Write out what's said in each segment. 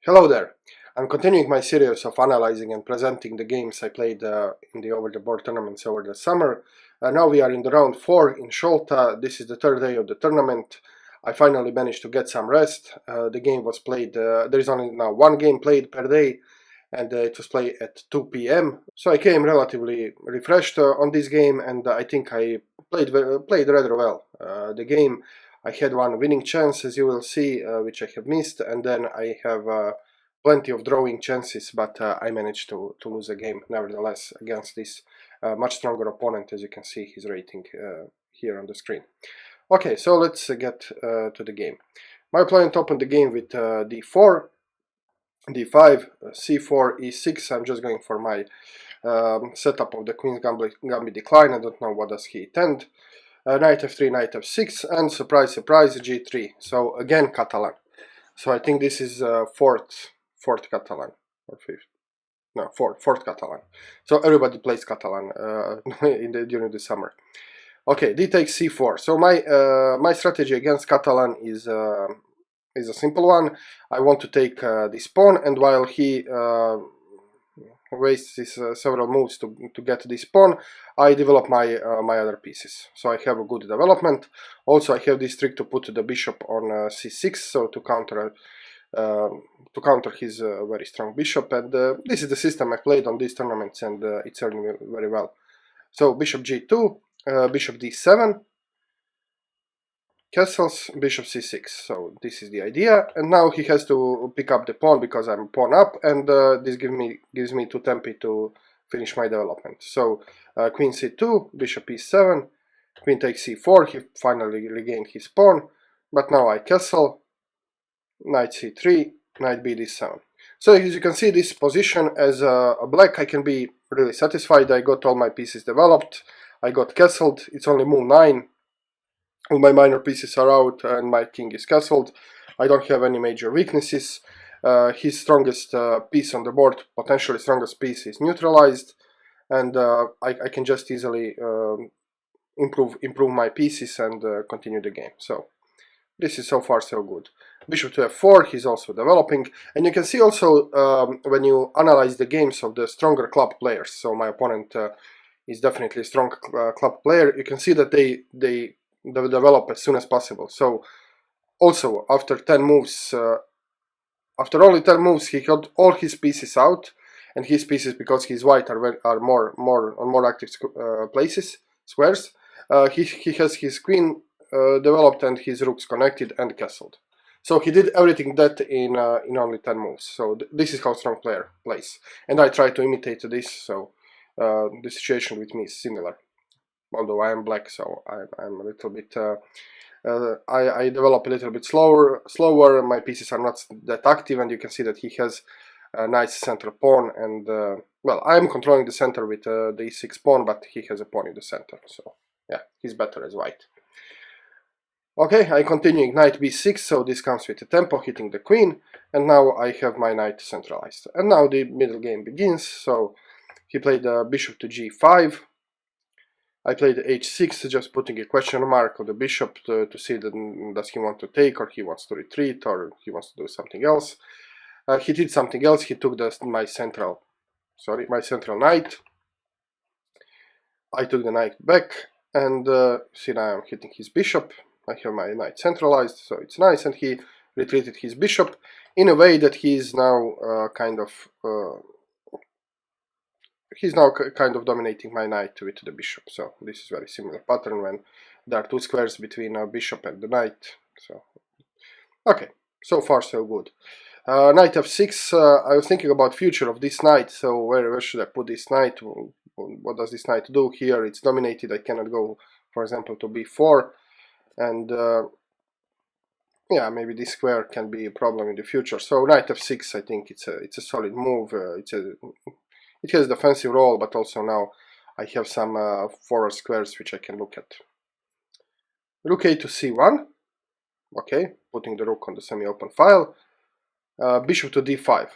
Hello there. I'm continuing my series of analyzing and presenting the games I played in the over-the-board tournaments over the summer. Now we are in the round 4 in Šolta. This is the third day of the tournament. I finally managed to get some rest. The game was played, there is only now one game played per day, and it was played at 2 p.m. So I came relatively refreshed on this game, and I think I played rather well. The game, I had one winning chance, as you will see, which I have missed, and then I have plenty of drawing chances, but I managed to lose a game nevertheless against this much stronger opponent, as you can see his rating here on the screen. Okay, so let's get to the game. My opponent opened the game with d4, d5, c4, e6. I'm just going for my setup of the Queen's Gambit decline. I don't know what does he intend. Knight f3, knight f6, and surprise, surprise, g3. So again Catalan. So I think this is fourth Catalan or fifth. No, fourth Catalan. So everybody plays Catalan during the summer. Okay, d takes c4. So my strategy against Catalan is a simple one. I want to take this pawn, and while he wastes several moves to get this pawn, I develop my other pieces. So I have a good development. Also, I have this trick to put the bishop on c6, so to counter his very strong bishop. And this is the system I played on these tournaments, and it served me very well. So bishop g2, bishop d7. Castles, bishop c6, so this is the idea, and now he has to pick up the pawn because I'm pawn up, and this gives me too tempting to finish my development. So queen c2, bishop e7, queen takes c4, he finally regained his pawn, but now I castle, knight c3, knight b d7. So as you can see, this position as a black, I can be really satisfied. I got all my pieces developed, I got castled, it's only move 9. All my minor pieces are out and my king is castled. I don't have any major weaknesses. His strongest piece on the board, potentially strongest piece, is neutralized, and I can just easily improve my pieces and continue the game. So this is so far so good. Bishop to f4, he's also developing, and you can see also when you analyze the games of the stronger club players. So my opponent is definitely a strong club player. You can see that they develop as soon as possible. So also after 10 moves, after only 10 moves, he got all his pieces out, and his pieces, because he's white, are more active squares. He has his queen developed and his rooks connected and castled. So he did everything that in only 10 moves. So this is how strong player plays, and I try to imitate this. So the situation with me is similar. Although I am black, so I'm a little bit, I develop a little bit slower, my pieces are not that active, and you can see that he has a nice center pawn, and, well, I'm controlling the center with the e6 pawn, but he has a pawn in the center, so, yeah, he's better as white. Okay, I continue knight b6, so this comes with a tempo, hitting the queen, and now I have my knight centralized. And now the middle game begins, so he played bishop to g5, I played h6, just putting a question mark on the bishop to see that does he want to take, or he wants to retreat, or he wants to do something else. He did something else. He took my central knight. I took the knight back, and see, now I'm hitting his bishop. I have my knight centralized, so it's nice, and he retreated his bishop in a way that he is now kind of dominating my knight with the bishop. So this is very similar pattern when there are two squares between a bishop and the knight. So okay, so far so good. Knight f6, I was thinking about future of this knight, so where should I put this knight? What does this knight do here? It's dominated, I cannot go, for example, to b4, and yeah, maybe this square can be a problem in the future. So knight f6, I think it's a solid move. It has a defensive role, but also now I have some forward squares which I can look at. Rook a to c1, okay, putting the rook on the semi-open file. Bishop to d5,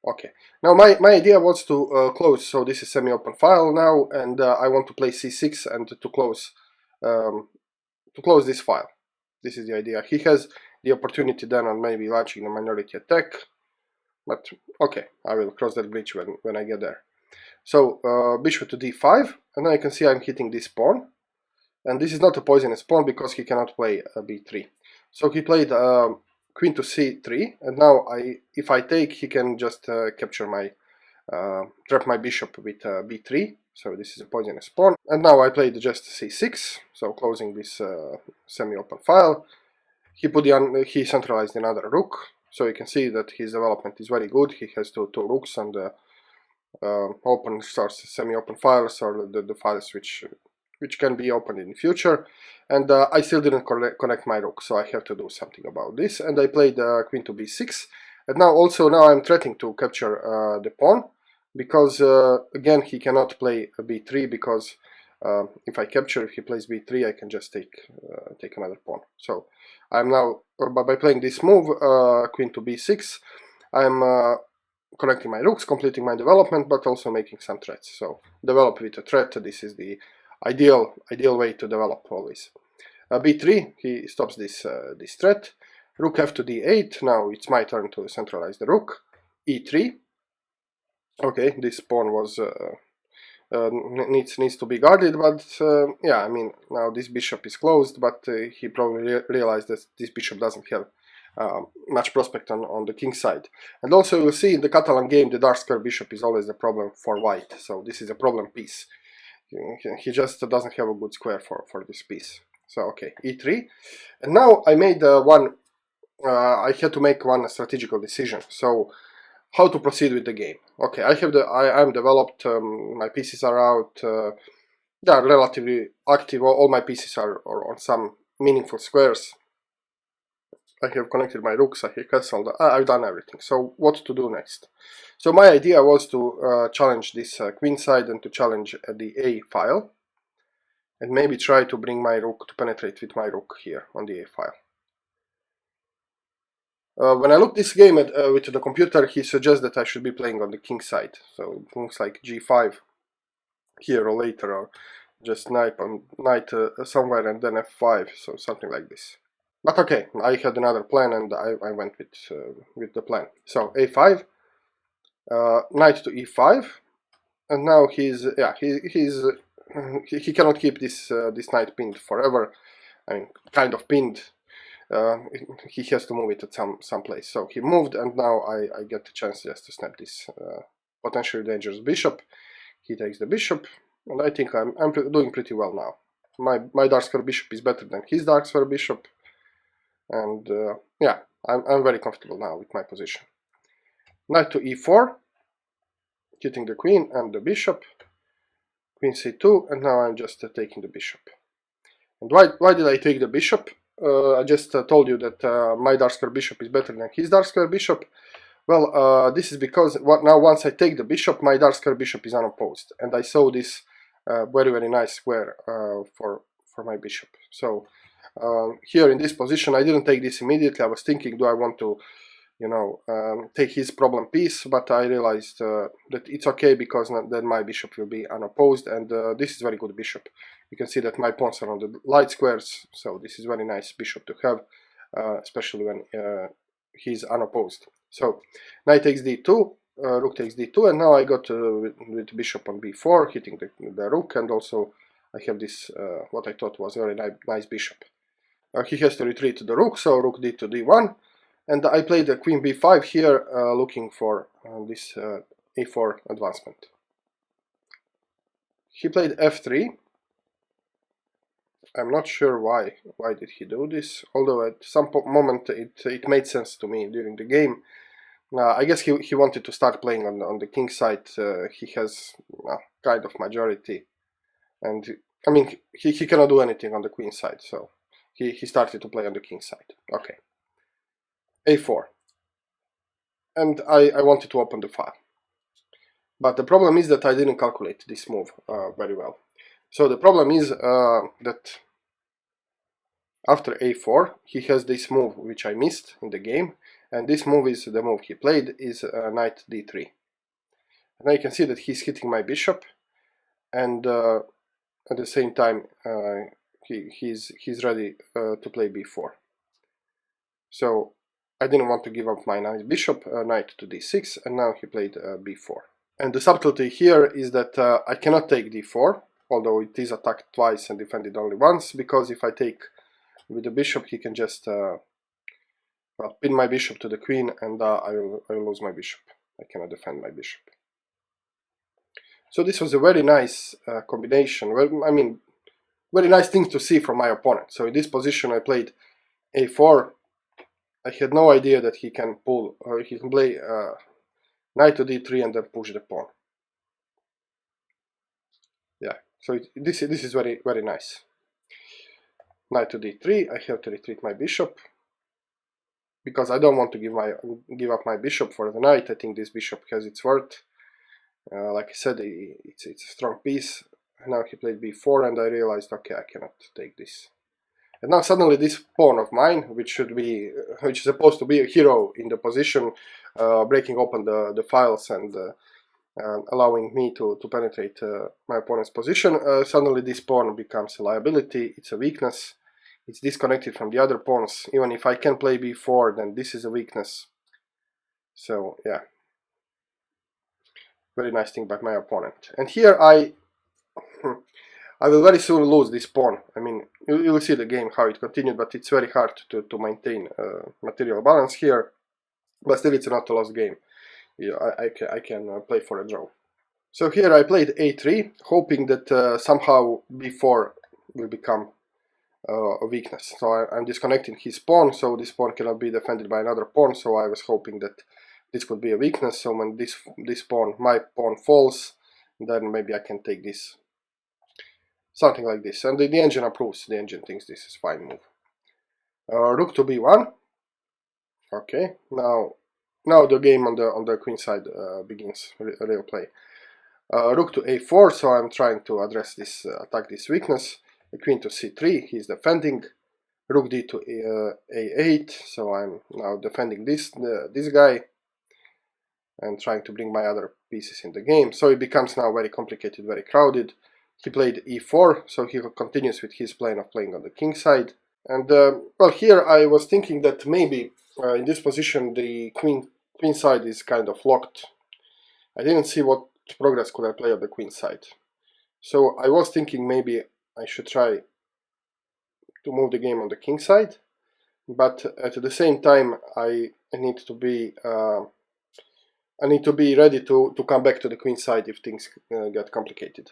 okay. Now my idea was to close, so this is semi-open file now, and I want to play c6 and to close this file. This is the idea. He has the opportunity then on maybe launching a minority attack. but okay, I will cross that bridge when I get there. So bishop to d5, and then I can see I'm hitting this pawn, and this is not a poisonous pawn because he cannot play b3. So he played queen to c3, and now if I take, he can just capture my trap my bishop with b3. So this is a poisonous pawn, and now I played just c6, so closing this semi-open file. He centralized another rook, so you can see that his development is very good. He has two rooks and open source semi-open files, or the files which can be opened in the future. And I still didn't connect my rook, so I have to do something about this. And I played queen to b6, and now I'm threatening to capture the pawn, because again he cannot play a b3, because if I capture, if he plays b3, I can just take another pawn. So I'm now, by playing this move, queen to b6, I'm connecting my rooks, completing my development, but also making some threats. So develop with a threat, this is the ideal way to develop always. b3, he stops this threat. Rook f to d8, now it's my turn to centralize the rook. e3, okay, this pawn was needs to be guarded, but yeah, I mean, now this bishop is closed, but he probably realized that this bishop doesn't have much prospect on the king side. And also you'll see in the Catalan game, the dark square bishop is always the problem for white, so this is a problem piece. He just doesn't have a good square for this piece. So okay, e3, and now I made I had to make one strategical decision. So how to proceed with the game? Okay, I'm developed. My pieces are out. They are relatively active. All my pieces are on some meaningful squares. I have connected my rooks. I have castled. I've done everything. So what to do next? So my idea was to challenge this queen side and to challenge the A file, and maybe try to bring my rook to penetrate with my rook here on the A file. When I look this game with the computer, he suggests that I should be playing on the king side. So it looks like g5 here or later, or just knight somewhere and then f5, so something like this. But okay, I had another plan and I went with the plan. So a5, knight to e5, and now he cannot keep this knight pinned forever. I mean, kind of pinned. He has to move it at some place. So he moved, and now I get the chance just to snap this potentially dangerous bishop. He takes the bishop, and I think I'm doing pretty well now. My dark square bishop is better than his dark square bishop, and yeah, I'm very comfortable now with my position. Knight to e4, hitting the queen and the bishop. Queen c2, and now I'm just taking the bishop. And why did I take the bishop? I just told you that my dark square bishop is better than his dark square bishop. Well, this is because now once I take the bishop, my dark square bishop is unopposed, and I saw this very nice square for my bishop. So here in this position, I didn't take this immediately. I was thinking, do I want to, take his problem piece? But I realized that it's okay, because then my bishop will be unopposed, and this is very good bishop. You can see that my pawns are on the light squares, so this is very nice bishop to have, especially when he's unopposed. So knight takes d2, rook takes d2, and now I got with bishop on b4, hitting the rook, and also I have this what I thought was very nice bishop. He has to retreat to the rook, so rook d2, d1, and I played the queen b5 here, looking for this a4 advancement. He played f3. I'm not sure why did he do this, although at some moment it made sense to me during the game. I guess he wanted to start playing on the king side. He has kind of majority, and I mean he cannot do anything on the queen side, so he started to play on the king side. Okay, a4, and I wanted to open the file, but the problem is that I didn't calculate this move very well. So the problem is that after a4 he has this move which I missed in the game, and this move is the move he played, is knight d3. And now you can see that he's hitting my bishop, and at the same time he's ready to play b4. So I didn't want to give up my nice bishop, knight to d6, and now he played b4. And the subtlety here is that I cannot take d4, although it is attacked twice and defended only once, because if I take with the bishop, he can just well, pin my bishop to the queen, and I will lose my bishop. I cannot defend my bishop. So this was a very nice combination. Well, I mean, very nice thing to see from my opponent. So in this position, I played a4. I had no idea that he can pull, or he can play knight to d3 and then push the pawn. Yeah, so this is very nice. Knight to d3. I have to retreat my bishop because I don't want to give up my bishop for the knight. I think this bishop has its worth. Like I said, it's a strong piece. Now he played b4, and I realized, okay, I cannot take this. And now suddenly this pawn of mine, which is supposed to be a hero in the position, breaking open the files and allowing me to penetrate my opponent's position, suddenly this pawn becomes a liability. It's a weakness. It's disconnected from the other pawns. Even if I can play b4, then this is a weakness. So yeah, very nice thing by my opponent. And here I will very soon lose this pawn. I mean, you will see the game how it continued, but it's very hard to maintain material balance here. But still, it's not a lost game. Yeah, I can play for a draw. So here I played a3, hoping that somehow b4 will become a weakness. So I'm disconnecting his pawn, so this pawn cannot be defended by another pawn. So I was hoping that this could be a weakness. So when this pawn, my pawn, falls, then maybe I can take this. Something like this, and the engine approves. The engine thinks this is fine move. Rook to b1. Okay, now the game on the queen side begins real play. Rook to a4. So I'm trying to address this, attack this weakness. The queen to c3. He's defending. Rook d to a8. So I'm now defending this guy and trying to bring my other pieces in the game. So it becomes now very complicated, very crowded. He played e4, so he continues with his plan of playing on the king side. And well, here I was thinking that maybe in this position the queen side is kind of locked. I didn't see what progress could I play on the queen side. So I was thinking maybe I should try to move the game on the king side, but at the same time I need to be ready to come back to the queen side if things get complicated.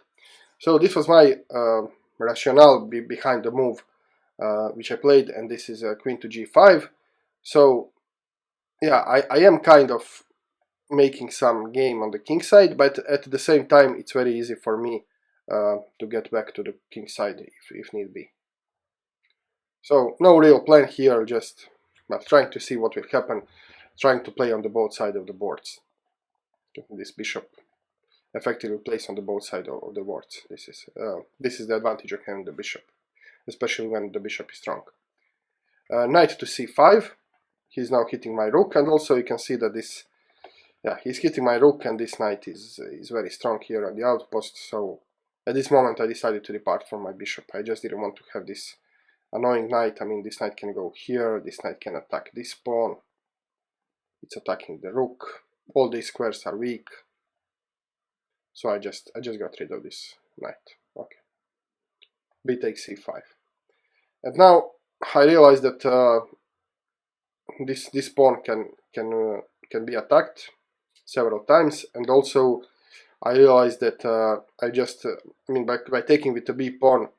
So this was my rationale behind the move which I played, and this is queen to g5. So yeah, I am kind of making some game on the king side, but at the same time it's very easy for me to get back to the king side if need be. So no real plan here, just trying to see what will happen, trying to play on the both sides of the boards. This bishop effectively placed on the both sides of the boards. This is the advantage of having the bishop, especially when the bishop is strong. Knight to c5. He's now hitting my rook, and also you can see that this, yeah, he's hitting my rook, and this knight is very strong here on the outpost. So at this moment I decided to depart from my bishop. I just didn't want to have this annoying knight. I mean, this knight can go here, this knight can attack this pawn, it's attacking the rook, all these squares are weak. So I just got rid of this knight. Okay, b takes c5, and now I realize that this pawn can be attacked several times, and also I realized that I mean, by taking with the b pawn,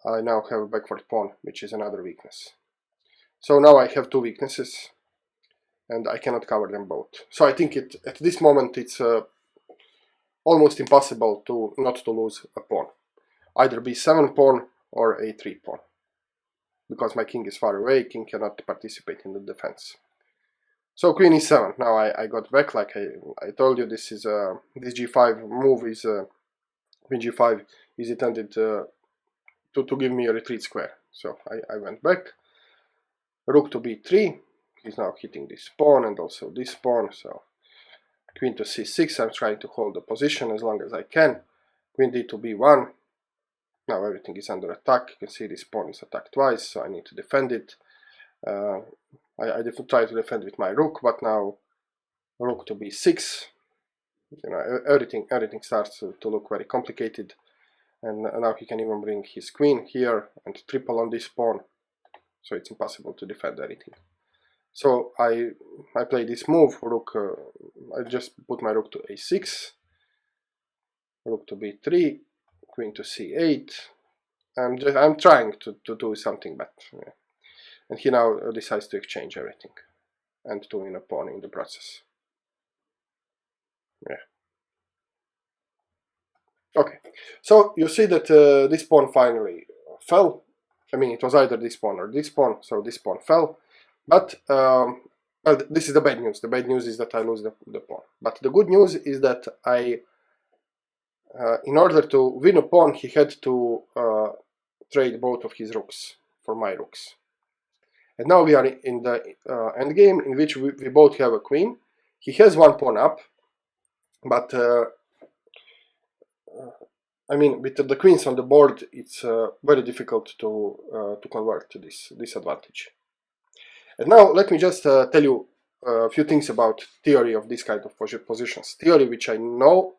I now have a backward pawn, which is another weakness. So now I have two weaknesses, and I cannot cover them both. So I think at this moment it's almost impossible not to lose a pawn, either b7 pawn or a3 pawn, because my king is far away. King cannot participate in the defense. So queen e7. Now I got back, like I told you. This is this g5 move is queen g5 is intended to give me a retreat square. So I went back. Rook to b3. He's now hitting this pawn and also this pawn. So queen to c6. I'm trying to hold the position as long as I can. Queen d to b1. Now everything is under attack. You can see this pawn is attacked twice, so I need to defend it. I try to defend with my rook, but now rook to b6. You know, everything starts to look very complicated, and now he can even bring his queen here and triple on this pawn, so it's impossible to defend anything. So I play this move, rook. I just put my rook to a6, rook to b3, queen to c8. I'm trying to do something, but and he now decides to exchange everything and to win a pawn in the process. Yeah. Okay, so you see that this pawn finally fell. I mean, it was either this pawn or this pawn, so this pawn fell. But well, this is the bad news. The bad news is that I lose the pawn. But the good news is that in order to win a pawn, he had to trade both of his rooks for my rooks. And now we are in the endgame, in which we both have a queen. He has one pawn up, but I mean, with the queens on the board, it's very difficult to convert to this advantage. And now let me just tell you a few things about theory of this kind of positions. Theory which I knew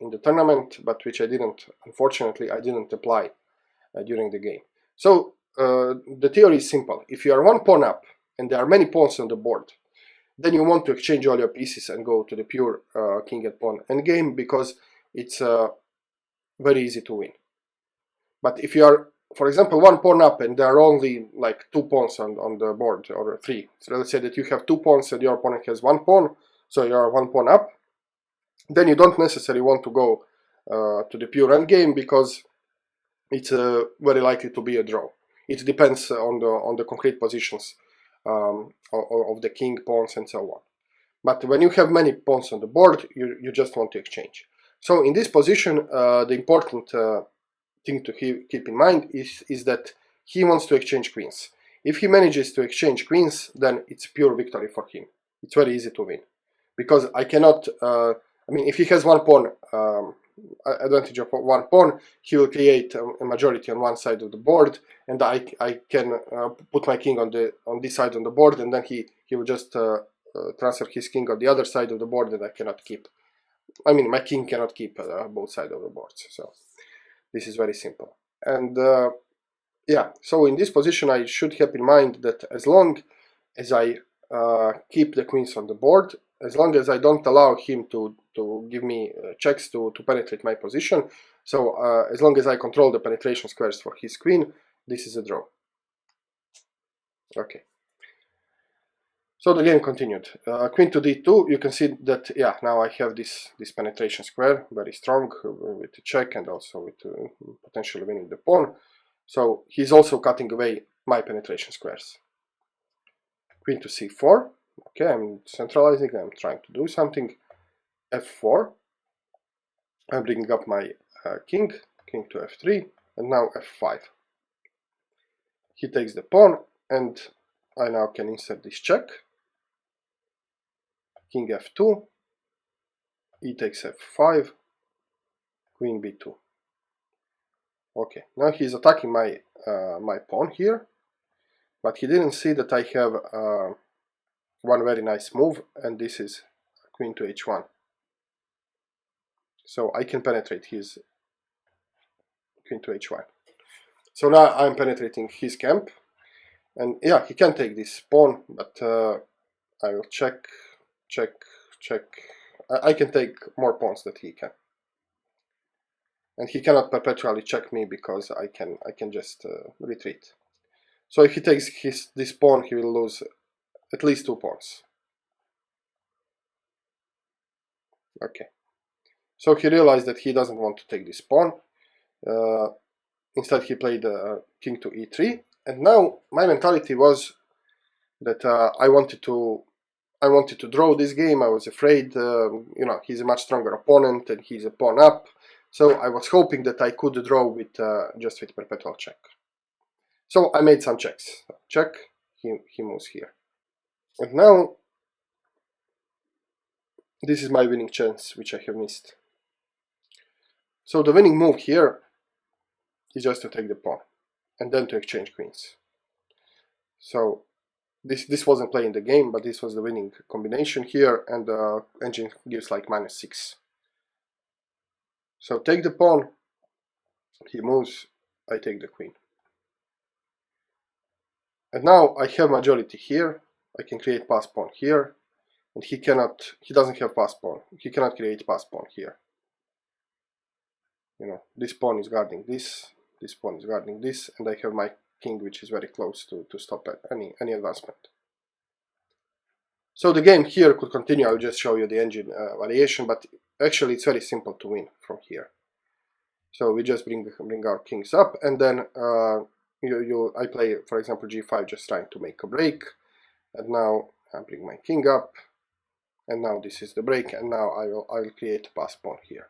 in the tournament, but which unfortunately, I didn't apply during the game. So the theory is simple. If you are one pawn up and there are many pawns on the board, then you want to exchange all your pieces and go to the pure king and pawn endgame, because it's very easy to win. But if you are, for example, one pawn up and there are only like 2 pawns on the board, or 3, so let's say that you have 2 pawns and your opponent has 1 pawn, so you are 1 pawn up, then you don't necessarily want to go to the pure endgame, because it's very likely to be a draw. It depends on the concrete positions of the king, pawns, and so on. But when you have many pawns on the board, you just want to exchange. So in this position, the important thing to keep in mind is that he wants to exchange queens. If he manages to exchange queens, then it's pure victory for him. It's very easy to win, because I cannot. I mean, if he has 1 pawn, advantage of 1 pawn, he will create a majority on one side of the board, and I can put my king on this side on the board, and then he will just transfer his king on the other side of the board, and I cannot keep. I mean, my king cannot keep both sides of the boards. So this is very simple. And yeah, so in this position, I should have in mind that as long as I keep the queens on the board, as long as I don't allow him to give me checks to penetrate my position, so as long as I control the penetration squares for his queen, this is a draw. Okay. So the game continued. Queen to d2, you can see that, yeah, now I have this penetration square, very strong, with the check and also with potentially winning the pawn. So he's also cutting away my penetration squares. Queen to c4, okay, I'm centralizing, I'm trying to do something. f4, I'm bringing up my king to f3, and now f5. He takes the pawn, and I now can insert this check. King f2, e takes f5, queen b2. Okay, now he's attacking my my pawn here, but he didn't see that I have one very nice move, and this is queen to h1. So I can penetrate his queen to h1. So now I'm penetrating his camp, and yeah, he can take this pawn, but I will check. I can take more pawns than he can, and he cannot perpetually check me because I can just retreat. So if he takes this pawn, he will lose at least 2 pawns. Okay, so he realized that he doesn't want to take this pawn. Instead, he played king to e3, and now my mentality was that I wanted to draw this game. I was afraid, you know, he's a much stronger opponent and he's a pawn up. So I was hoping that I could draw with just with perpetual check. So I made some checks. Check, he moves here. And now, this is my winning chance, which I have missed. So the winning move here is just to take the pawn, and then to exchange queens. So this wasn't playing the game, but this was the winning combination here, and the engine gives like -6. So take the pawn, he moves, I take the queen. And now I have majority here, I can create pass pawn here, and he doesn't have pass pawn, he cannot create pass pawn here. You know, this pawn is guarding this pawn is guarding this, and I have my king which is very close to stop at any advancement. So the game here could continue. I'll just show you the engine variation, but actually it's very simple to win from here. So we just bring our kings up, and then I play, for example, g5, just trying to make a break, and now I bring my king up, and now this is the break, and now I'll create a pass pawn here.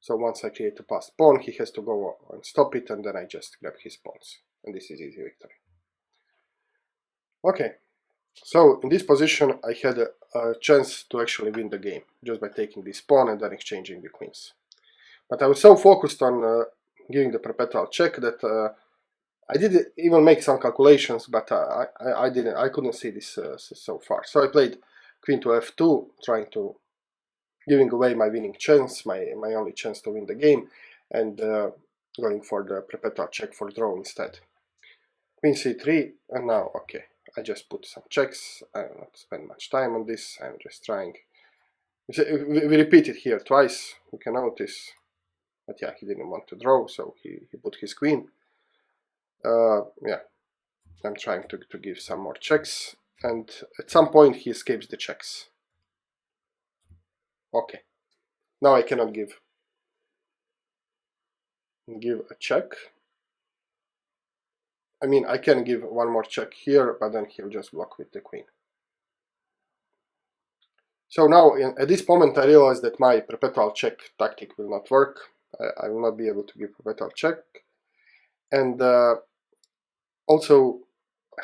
So once I create a pass pawn, he has to go and stop it, and then I just grab his pawns, and this is easy victory. Okay, so in this position I had a chance to actually win the game, just by taking this pawn and then exchanging the queens. But I was so focused on giving the perpetual check that I did even make some calculations, but I couldn't see this so far. So I played queen to f2, trying to giving away my winning chance, my only chance to win the game, and going for the perpetual check for draw instead. Queen c3, and now okay, I just put some checks. I will not spend much time on this. I'm just trying. We repeat it here twice. You can notice. But yeah, he didn't want to draw, so he put his queen. Yeah, I'm trying to give some more checks, and at some point he escapes the checks. Okay, now I cannot give a check. I mean, I can give one more check here, but then he'll just block with the queen. So now, at this moment, I realize that my perpetual check tactic will not work. I will not be able to give perpetual check. And also,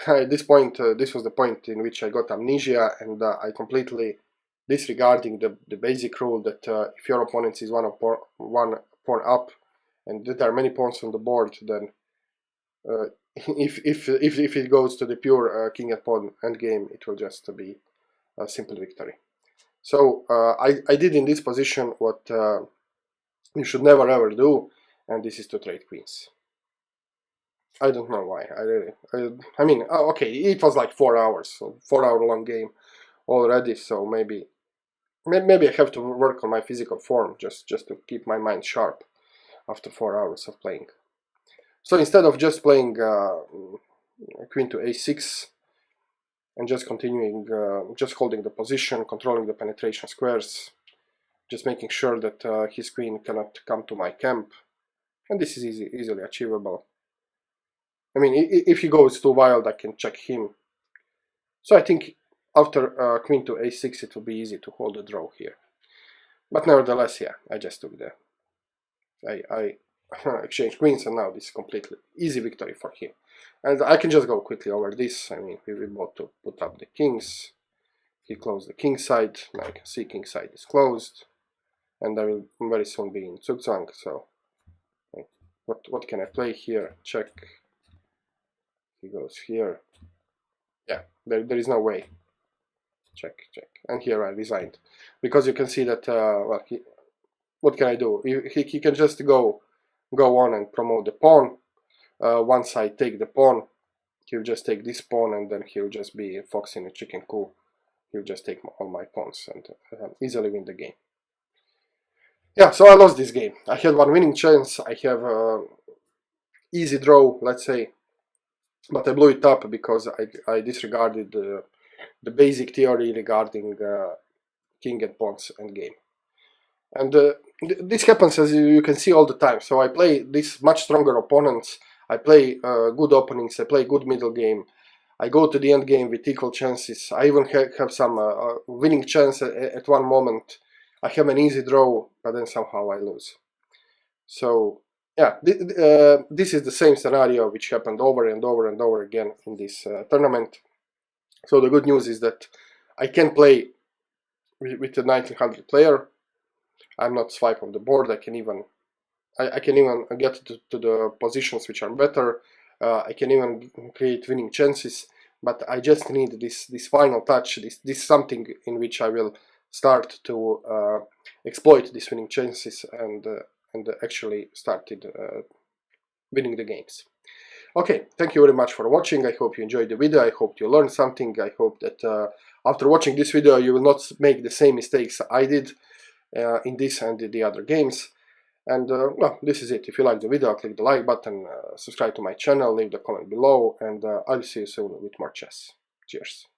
at this point, this was the point in which I got amnesia, and I completely disregarding the basic rule that if your opponent is one pawn up, and there are many pawns on the board, then if it goes to the pure king and pawn endgame, it will just be a simple victory. So I did in this position what you should never ever do, and this is to trade queens. I don't know why. I mean, okay, it was like 4 hours, so 4-hour long game already. So maybe I have to work on my physical form just to keep my mind sharp after 4 hours of playing. So instead of just playing queen to a6 and just continuing, just holding the position, controlling the penetration squares, just making sure that his queen cannot come to my camp, and this is easily achievable. I mean, if he goes too wild, I can check him. So I think after queen to a6, it will be easy to hold the draw here. But nevertheless, yeah, I just took the... I exchange queens, and now this is completely easy victory for him. And I can just go quickly over this. I mean, we will both to put up the kings. He closed the king side. Now you can see king side is closed. And I will very soon be in Zugzwang, so what can I play here? Check. He goes here. Yeah, there is no way. Check. And here I resigned. Because you can see that, well, what can I do? He can just go on and promote the pawn. Once I take the pawn, he'll just take this pawn, and then he'll just be fox in a chicken coop. He'll just take all my pawns and easily win the game. Yeah, so I lost this game. I had one winning chance. I have easy draw, let's say, but I blew it up because I disregarded the basic theory regarding king and pawns endgame. And this happens, as you can see, all the time. So I play these much stronger opponents. I play good openings. I play good middle game. I go to the end game with equal chances. I even have some winning chance at one moment. I have an easy draw, but then somehow I lose. So yeah, this is the same scenario which happened over and over and over again in this tournament. So the good news is that I can play with the 1900 player. I'm not swipe on the board. I can even get to the positions which are better. I can even create winning chances. but I just need this final touch, this something in which I will start to exploit these winning chances and actually started winning the games. Okay, thank you very much for watching. I hope you enjoyed the video. I hope you learned something. I hope that after watching this video you will not make the same mistakes I did in this and the other games. And well, this is it. If you like the video, click the like button, subscribe to my channel, leave the comment below, and I'll see you soon with more chess. Cheers.